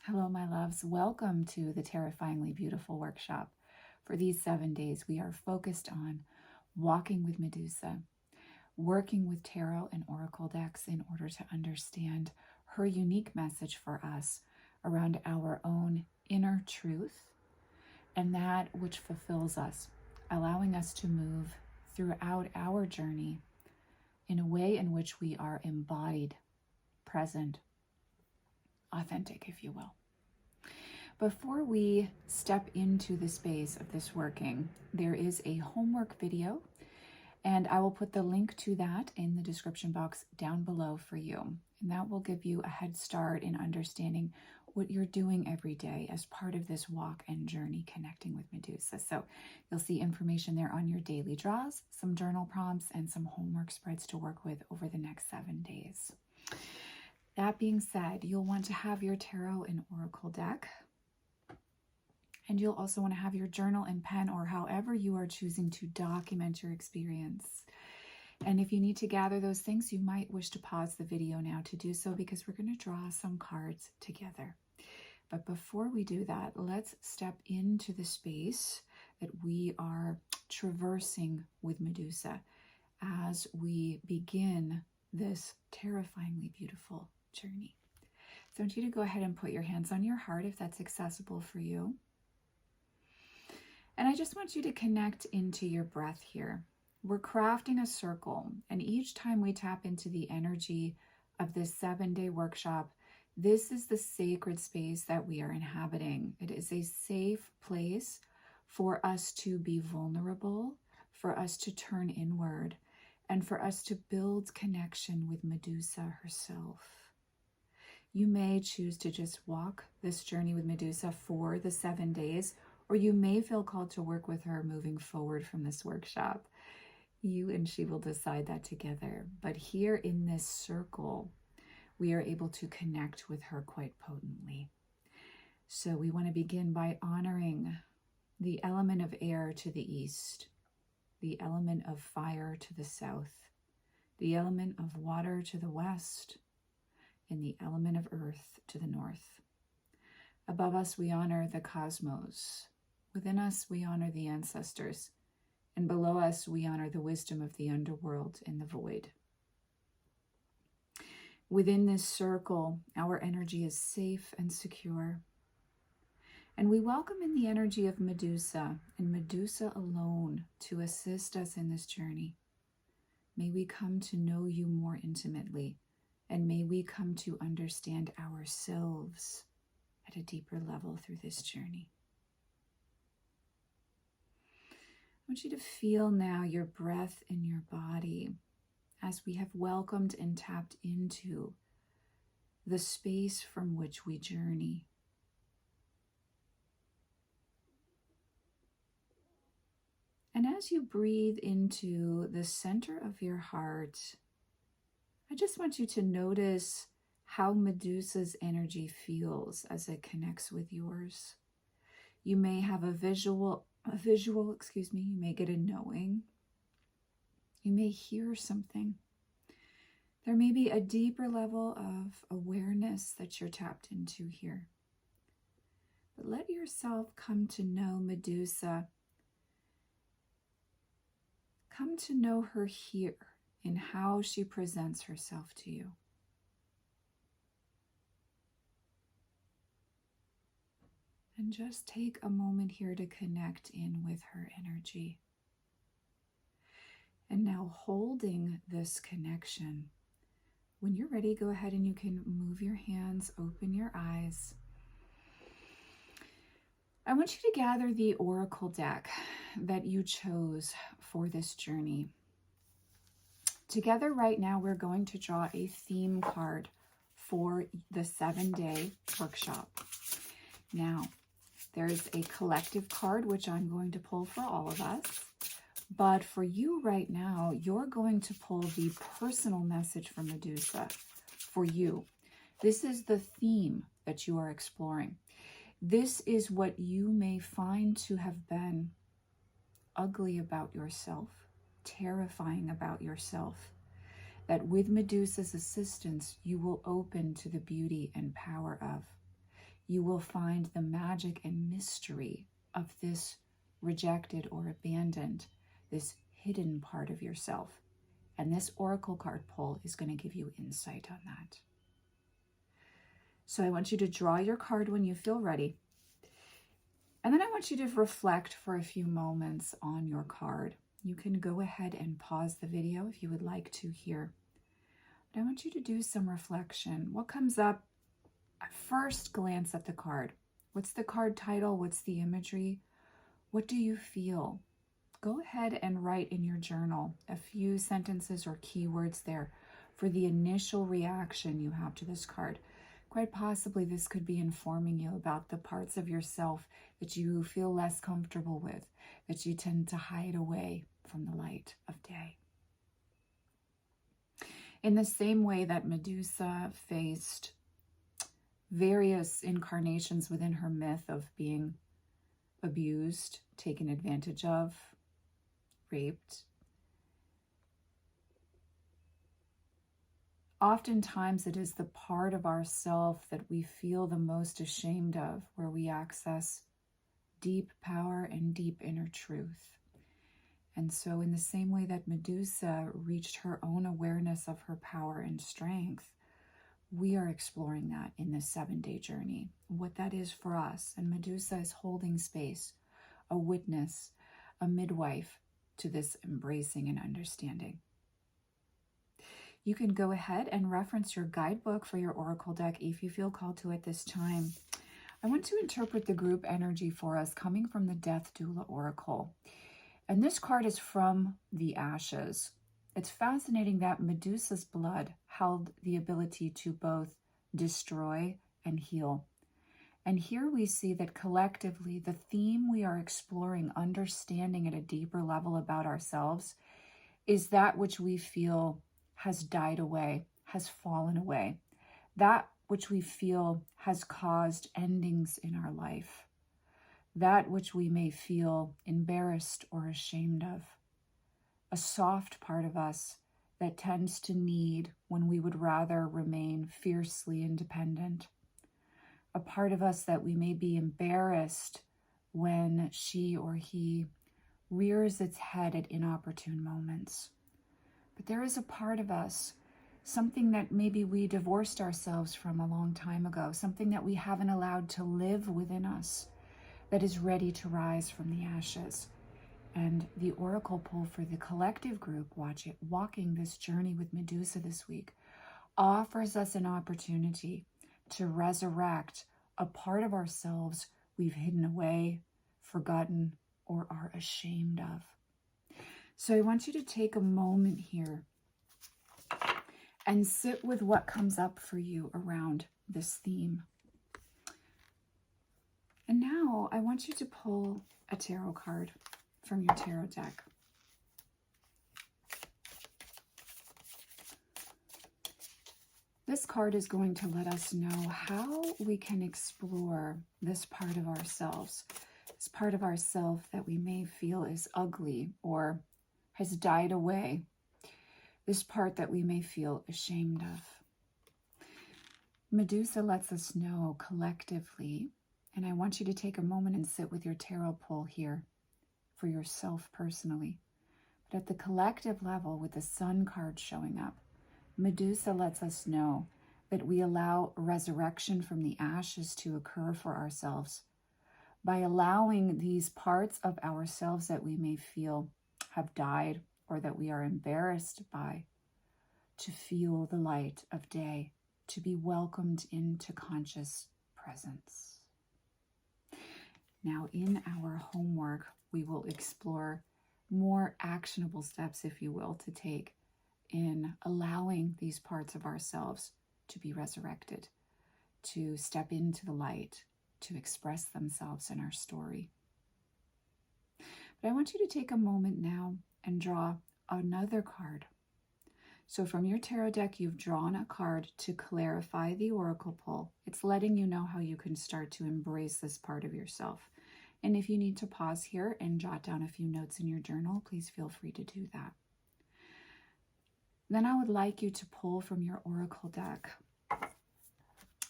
Hello, my loves. Welcome to the Terrifyingly Beautiful workshop. For these 7 days, we are focused on walking with Medusa, working with tarot and oracle decks in order to understand her unique message for us around our own inner truth and that which fulfills us, allowing us to move throughout our journey in a way in which we are embodied, present, authentic, if you will. Before we step into the space of this working, there is a homework video, and I will put the link to that in the description box down below for you. And that will give you a head start in understanding what you're doing every day as part of this walk and journey connecting with Medusa. So you'll see information there on your daily draws, some journal prompts, and some homework spreads to work with over the next 7 days. That being said, you'll want to have your tarot and oracle deck. And you'll also want to have your journal and pen, or however you are choosing to document your experience. And if you need to gather those things, you might wish to pause the video now to do so, because we're going to draw some cards together. But before we do that, let's step into the space that we are traversing with Medusa as we begin this terrifyingly beautiful journey. So I want you to go ahead and put your hands on your heart if that's accessible for you. And I just want you to connect into your breath here. We're crafting a circle, and each time we tap into the energy of this 7-day workshop, this is the sacred space that we are inhabiting. It is a safe place for us to be vulnerable, for us to turn inward, and for us to build connection with Medusa herself. You may choose to just walk this journey with Medusa for the 7 days, or you may feel called to work with her moving forward from this workshop. You and she will decide that together. But here in this circle, we are able to connect with her quite potently. So we want to begin by honoring the element of air to the east, the element of fire to the south, the element of water to the west, and the element of earth to the north. Above us, we honor the cosmos. Within us, we honor the ancestors. And below us, we honor the wisdom of the underworld and the void. Within this circle, our energy is safe and secure. And we welcome in the energy of Medusa, and Medusa alone, to assist us in this journey. May we come to know you more intimately, and may we come to understand ourselves at a deeper level through this journey. I want you to feel now your breath in your body as we have welcomed and tapped into the space from which we journey. And as you breathe into the center of your heart, I just want you to notice how Medusa's energy feels as it connects with yours. You may have a visual, you may get a knowing. You may hear something. There may be a deeper level of awareness that you're tapped into here. But let yourself come to know Medusa. Come to know her here in how she presents herself to you. And just take a moment here to connect in with her energy. And now, holding this connection, when you're ready, go ahead and you can move your hands, open your eyes. I want you to gather the oracle deck that you chose for this journey. Together right now, we're going to draw a theme card for the 7-day workshop. Now, there's a collective card, which I'm going to pull for all of us. But for you right now, you're going to pull the personal message from Medusa for you. This is the theme that you are exploring. This is what you may find to have been ugly about yourself, terrifying about yourself, that with Medusa's assistance, you will open to the beauty and power of. you will find the magic and mystery of this rejected or abandoned, this hidden part of yourself. And this oracle card pull is going to give you insight on that. So I want you to draw your card when you feel ready. And then I want you to reflect for a few moments on your card. You can go ahead and pause the video if you would like to here. But I want you to do some reflection. What comes up at first glance at the card? What's the card title? What's the imagery? What do you feel? Go ahead and write in your journal a few sentences or keywords there for the initial reaction you have to this card. Quite possibly this could be informing you about the parts of yourself that you feel less comfortable with, that you tend to hide away from the light of day. In the same way that Medusa faced various incarnations within her myth of being abused, taken advantage of, raped, oftentimes it is the part of ourself that we feel the most ashamed of, where we access deep power and deep inner truth. And so in the same way that Medusa reached her own awareness of her power and strength, we are exploring that in this 7-day journey, what that is for us. And Medusa is holding space, a witness, a midwife to this embracing and understanding. You can go ahead and reference your guidebook for your oracle deck if you feel called to at this time. I want to interpret the group energy for us coming from the Death Doula Oracle. And this card is from the ashes. It's fascinating that Medusa's blood held the ability to both destroy and heal. And here we see that collectively, the theme we are exploring, understanding at a deeper level about ourselves, is that which we feel has died away, has fallen away. That which we feel has caused endings in our life. That which we may feel embarrassed or ashamed of. A soft part of us that tends to need when we would rather remain fiercely independent. A part of us that we may be embarrassed when she or he rears its head at inopportune moments. But there is a part of us, something that maybe we divorced ourselves from a long time ago, something that we haven't allowed to live within us, that is ready to rise from the ashes. And the oracle pull for the collective group, walking this journey with Medusa this week, offers us an opportunity to resurrect a part of ourselves we've hidden away, forgotten, or are ashamed of. So I want you to take a moment here and sit with what comes up for you around this theme. And now I want you to pull a tarot card from your tarot deck. This card is going to let us know how we can explore this part of ourselves, this part of ourself that we may feel is ugly or has died away, this part that we may feel ashamed of. Medusa lets us know collectively, and I want you to take a moment and sit with your tarot pull here for yourself personally. But at the collective level, with the Sun card showing up, Medusa lets us know that we allow resurrection from the ashes to occur for ourselves by allowing these parts of ourselves that we may feel have died or that we are embarrassed by to feel the light of day, to be welcomed into conscious presence. Now, in our homework, we will explore more actionable steps, if you will, to take in allowing these parts of ourselves to be resurrected, to step into the light, to express themselves in our story. But I want you to take a moment now and draw another card. So from your tarot deck, you've drawn a card to clarify the oracle pull. It's letting you know how you can start to embrace this part of yourself. And if you need to pause here and jot down a few notes in your journal, please feel free to do that. Then I would like you to pull from your oracle deck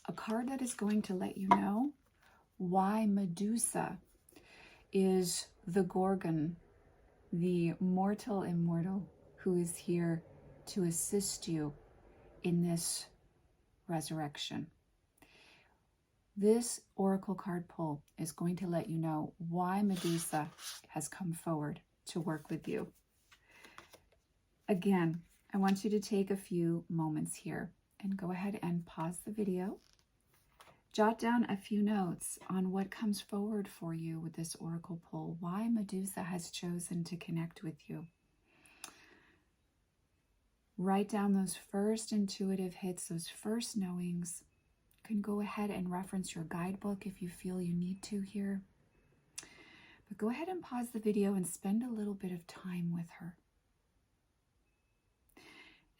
a card that is going to let you know why Medusa is the Gorgon, the mortal immortal who is here to assist you in this resurrection. This oracle card pull is going to let you know why Medusa has come forward to work with you. Again, I want you to take a few moments here and go ahead and pause the video. Jot down a few notes on what comes forward for you with this oracle pull, why Medusa has chosen to connect with you. Write down those first intuitive hits, those first knowings. You can go ahead and reference your guidebook if you feel you need to here. But go ahead and pause the video and spend a little bit of time with her.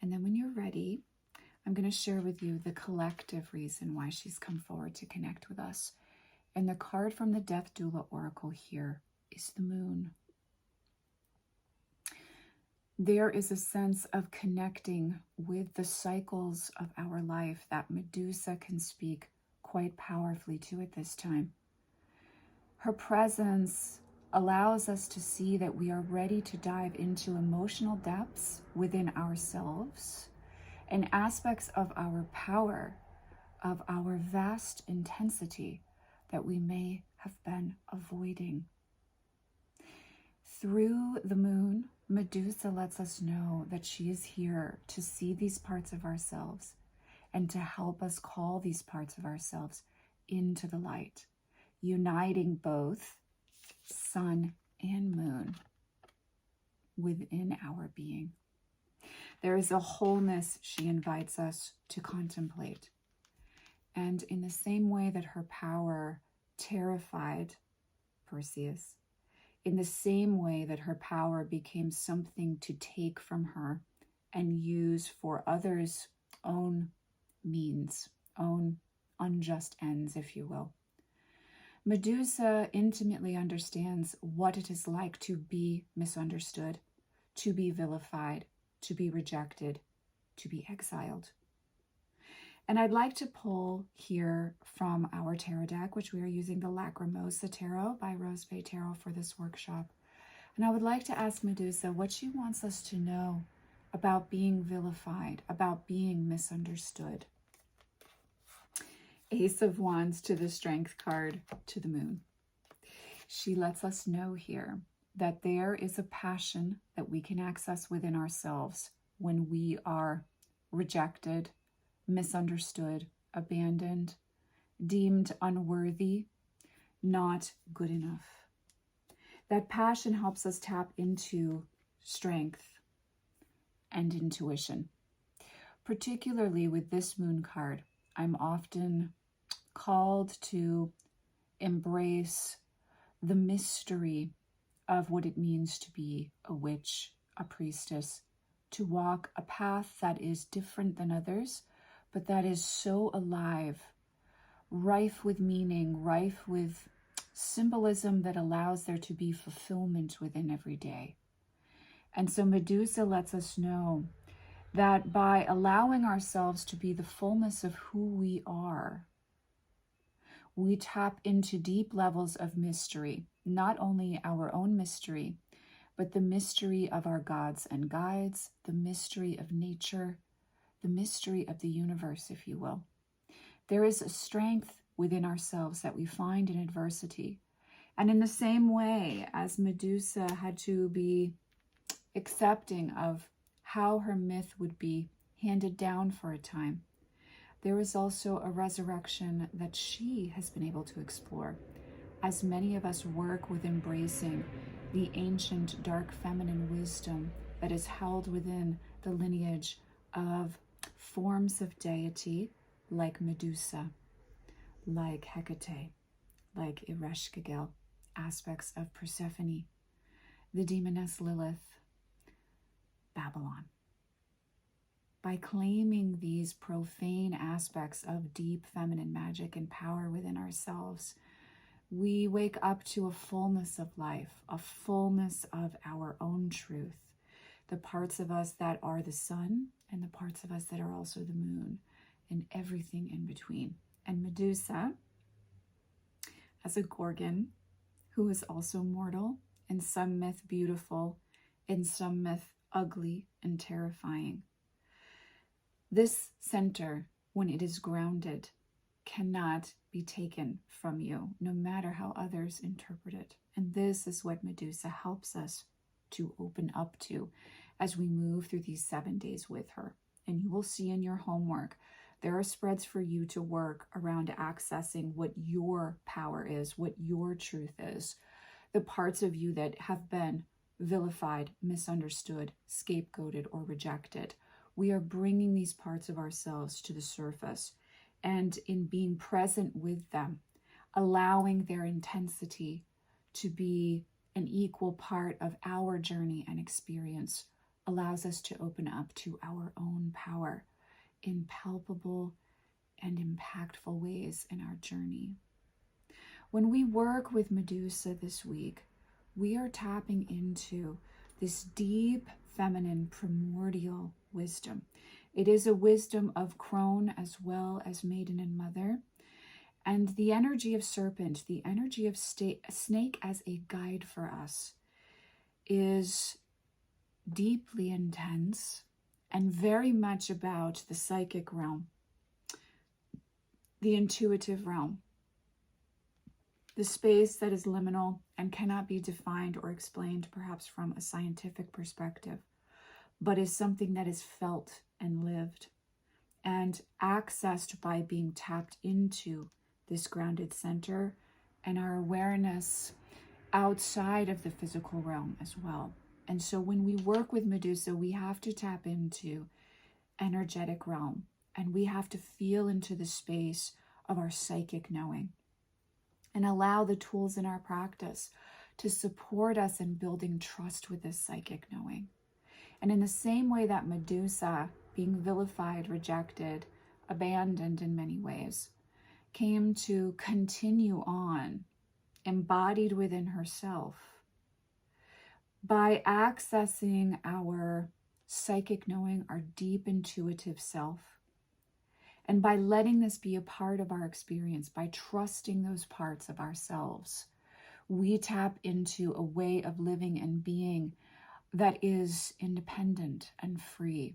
And then when you're ready, I'm going to share with you the collective reason why she's come forward to connect with us. And the card from the Death Doula Oracle here is the Moon. There is a sense of connecting with the cycles of our life that Medusa can speak quite powerfully to at this time. Her presence allows us to see that we are ready to dive into emotional depths within ourselves and aspects of our power, of our vast intensity that we may have been avoiding. Through the Moon, Medusa lets us know that she is here to see these parts of ourselves and to help us call these parts of ourselves into the light, uniting both sun and moon within our being. There is a wholeness she invites us to contemplate. And in the same way that her power terrified Perseus, in the same way that her power became something to take from her and use for others' own means, own unjust ends, if you will. Medusa intimately understands what it is like to be misunderstood, to be vilified, to be rejected, to be exiled. And I'd like to pull here from our tarot deck, which we are using the Lacrimosa Tarot by Rose Bay Tarot for this workshop. And I would like to ask Medusa what she wants us to know about being vilified, about being misunderstood. Ace of Wands to the Strength card to the Moon. She lets us know here that there is a passion that we can access within ourselves when we are rejected, misunderstood, abandoned, deemed unworthy, not good enough. That passion helps us tap into strength and intuition. Particularly with this Moon card, I'm often called to embrace the mystery of what it means to be a witch, a priestess, to walk a path that is different than others, but that is so alive, rife with meaning, rife with symbolism that allows there to be fulfillment within every day. And so Medusa lets us know that by allowing ourselves to be the fullness of who we are, we tap into deep levels of mystery, not only our own mystery, but the mystery of our gods and guides, the mystery of nature, the mystery of the universe, if you will. There is a strength within ourselves that we find in adversity. And in the same way as Medusa had to be accepting of how her myth would be handed down for a time, there is also a resurrection that she has been able to explore, as many of us work with embracing the ancient dark feminine wisdom that is held within the lineage of forms of deity like Medusa, like Hecate, like Ereshkigal, aspects of Persephone, the demoness Lilith, Babylon. By claiming these profane aspects of deep feminine magic and power within ourselves, we wake up to a fullness of life, a fullness of our own truth, the parts of us that are the sun and the parts of us that are also the moon, and everything in between. And Medusa, as a gorgon, who is also mortal, in some myth beautiful, in some myth ugly and terrifying. This center, when it is grounded, cannot be taken from you, no matter how others interpret it. And this is what Medusa helps us to open up to as we move through these 7 days with her. And you will see in your homework, there are spreads for you to work around accessing what your power is, what your truth is, the parts of you that have been vilified, misunderstood, scapegoated, or rejected. We are bringing these parts of ourselves to the surface, and in being present with them, allowing their intensity to be an equal part of our journey and experience allows us to open up to our own power in palpable and impactful ways in our journey. When we work with Medusa this week, we are tapping into this deep, feminine, primordial wisdom. It is a wisdom of crone as well as maiden and mother. And the energy of serpent, the energy of snake as a guide for us, is deeply intense and very much about the psychic realm, the intuitive realm, the space that is liminal and cannot be defined or explained perhaps from a scientific perspective, but is something that is felt and lived and accessed by being tapped into this grounded center and our awareness outside of the physical realm as well. And so when we work with Medusa, we have to tap into energetic realm, and we have to feel into the space of our psychic knowing and allow the tools in our practice to support us in building trust with this psychic knowing. And in the same way that Medusa, being vilified, rejected, abandoned in many ways, came to continue on, embodied within herself, by accessing our psychic knowing, our deep intuitive self, and by letting this be a part of our experience, by trusting those parts of ourselves, we tap into a way of living and being that is independent and free,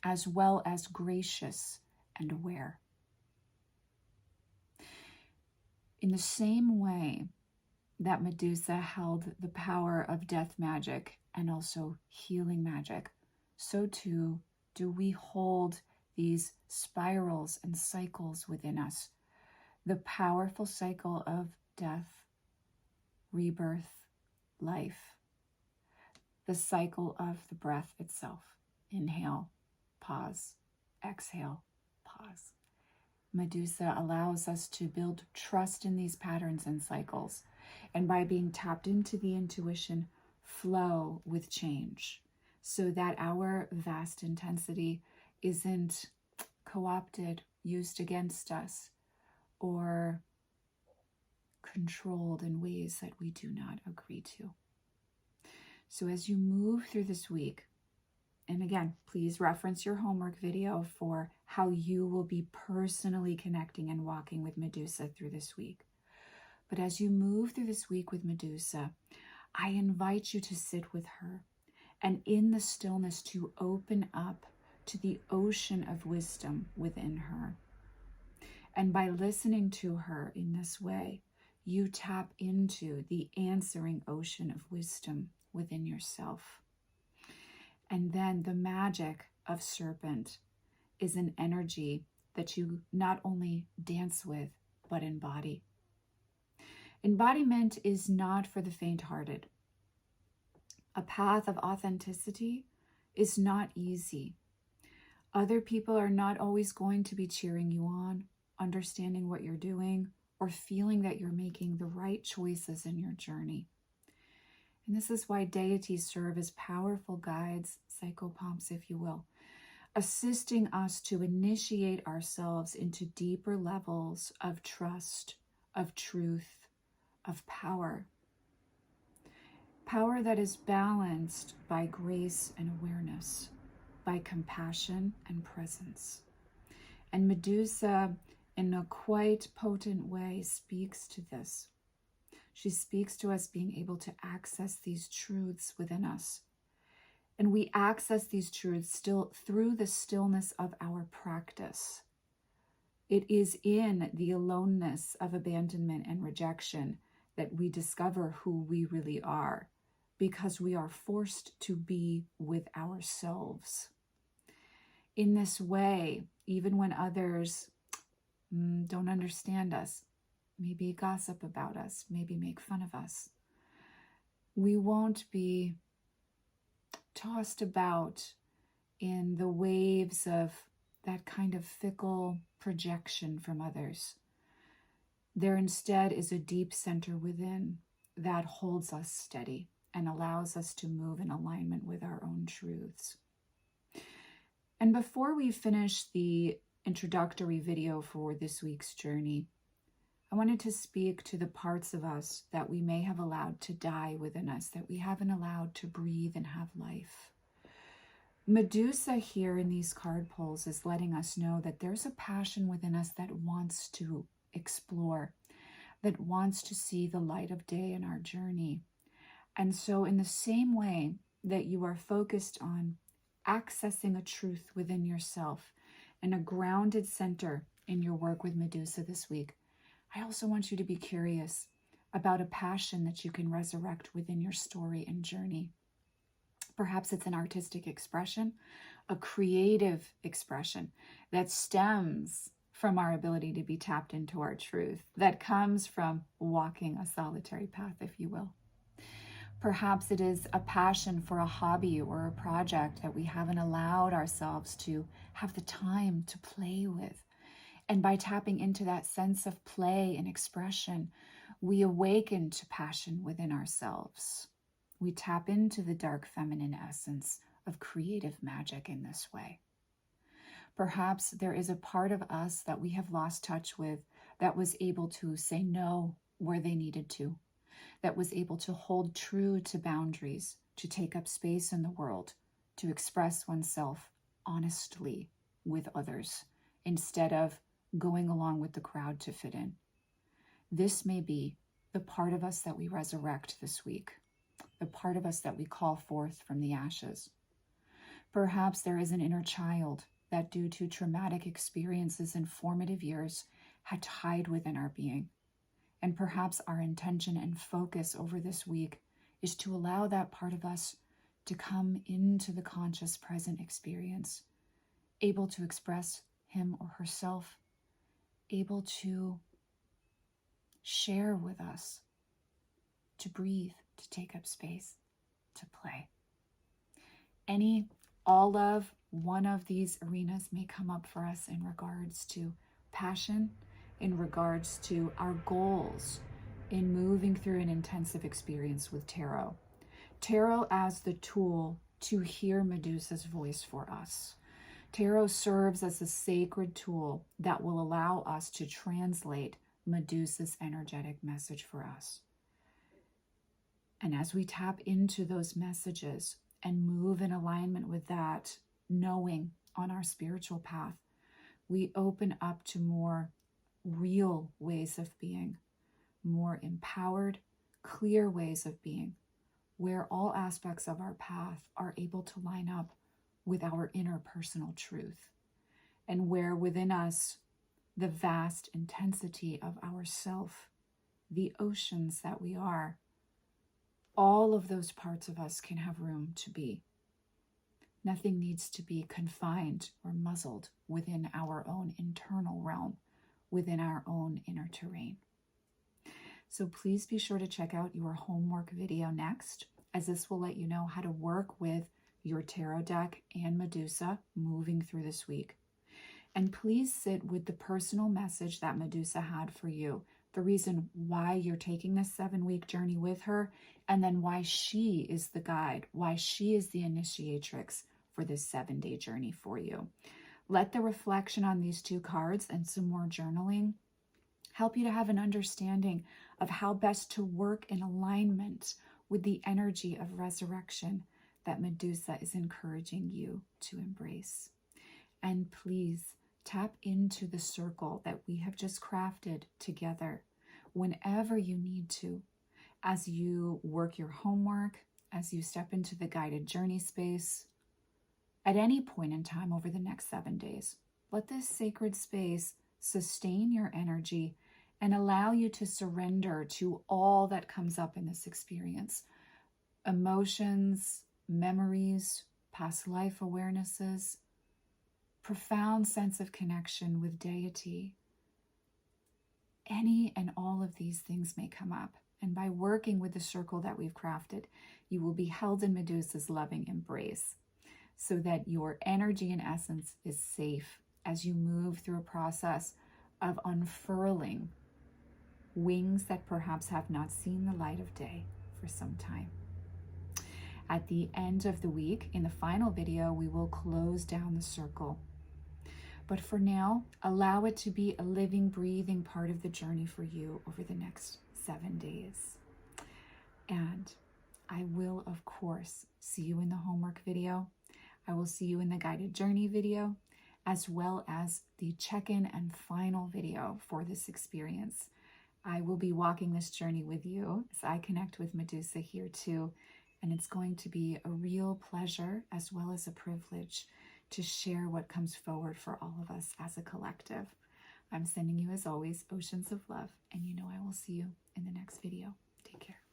as well as gracious and aware. In the same way that Medusa held the power of death magic and also healing magic, so too do we hold these spirals and cycles within us. The powerful cycle of death, rebirth, life. The cycle of the breath itself. Inhale, pause, exhale, pause. Medusa allows us to build trust in these patterns and cycles, and by being tapped into the intuition, flow with change so that our vast intensity isn't co-opted, used against us, or controlled in ways that we do not agree to. So as you move through this week, and again, please reference your homework video for how you will be personally connecting and walking with Medusa through this week. But as you move through this week with Medusa, I invite you to sit with her and in the stillness to open up to the ocean of wisdom within her. And by listening to her in this way, you tap into the answering ocean of wisdom within yourself. And then the magic of serpent is an energy that you not only dance with, but embody. Embodiment is not for the faint-hearted. A path of authenticity is not easy. Other people are not always going to be cheering you on, understanding what you're doing, or feeling that you're making the right choices in your journey. And this is why deities serve as powerful guides, psychopomps, if you will, assisting us to initiate ourselves into deeper levels of trust, of truth, of power. Power that is balanced by grace and awareness, by compassion and presence. And Medusa in a quite potent way, speaks to this. She speaks to us being able to access these truths within us. And we access these truths still through the stillness of our practice. It is in the aloneness of abandonment and rejection that we discover who we really are, because we are forced to be with ourselves. In this way, even when others don't understand us, maybe gossip about us, maybe make fun of us, we won't be tossed about in the waves of that kind of fickle projection from others. There instead is a deep center within that holds us steady and allows us to move in alignment with our own truths. And before we finish the introductory video for this week's journey, I wanted to speak to the parts of us that we may have allowed to die within us, that we haven't allowed to breathe and have life. Medusa here in these card pulls is letting us know that there's a passion within us that wants to explore, that wants to see the light of day in our journey. And so in the same way that you are focused on accessing a truth within yourself and a grounded center in your work with Medusa this week, I also want you to be curious about a passion that you can resurrect within your story and journey. Perhaps it's an artistic expression, a creative expression that stems from our ability to be tapped into our truth, that comes from walking a solitary path, if you will. Perhaps it is a passion for a hobby or a project that we haven't allowed ourselves to have the time to play with. And by tapping into that sense of play and expression, we awaken to passion within ourselves. We tap into the dark feminine essence of creative magic in this way. Perhaps there is a part of us that we have lost touch with that was able to say no where they needed to, that was able to hold true to boundaries, to take up space in the world, to express oneself honestly with others, instead of going along with the crowd to fit in. This may be the part of us that we resurrect this week, the part of us that we call forth from the ashes. Perhaps there is an inner child that, due to traumatic experiences in formative years, had to hide within our being. And perhaps our intention and focus over this week is to allow that part of us to come into the conscious present experience, able to express him or herself, able to share with us, to breathe, to take up space, to play. All of one of these arenas may come up for us in regards to passion, in regards to our goals in moving through an intensive experience with tarot. Tarot as the tool to hear Medusa's voice for us. Tarot serves as a sacred tool that will allow us to translate Medusa's energetic message for us. And as we tap into those messages and move in alignment with that knowing on our spiritual path, we open up to more real ways of being, more empowered, clear ways of being, where all aspects of our path are able to line up with our inner personal truth, and where within us the vast intensity of our self, the oceans that we are, all of those parts of us can have room to be. Nothing needs to be confined or muzzled within our own internal realm, within our own inner terrain. So please be sure to check out your homework video next, as this will let you know how to work with your tarot deck and Medusa moving through this week. And please sit with the personal message that Medusa had for you, the reason why you're taking this 7-week journey with her, and then why she is the guide, why she is the initiatrix for this 7-day journey for you. Let the reflection on these 2 cards and some more journaling help you to have an understanding of how best to work in alignment with the energy of resurrection that Medusa is encouraging you to embrace. And please Tap into the circle that we have just crafted together whenever you need to, as you work your homework, as you step into the guided journey space, at any point in time over the next 7 days. Let this sacred space sustain your energy and allow you to surrender to all that comes up in this experience. Emotions, memories, past life awarenesses, profound sense of connection with deity. Any and all of these things may come up. And by working with the circle that we've crafted, you will be held in Medusa's loving embrace so that your energy and essence is safe as you move through a process of unfurling wings that perhaps have not seen the light of day for some time. At the end of the week, in the final video, we will close down the circle. But for now, allow it to be a living, breathing part of the journey for you over the next 7 days. And I will, of course, see you in the homework video. I will see you in the guided journey video, as well as the check-in and final video for this experience. I will be walking this journey with you as I connect with Medusa here too. And it's going to be a real pleasure as well as a privilege to share what comes forward for all of us as a collective. I'm sending you, as always, oceans of love, and you know I will see you in the next video. Take care.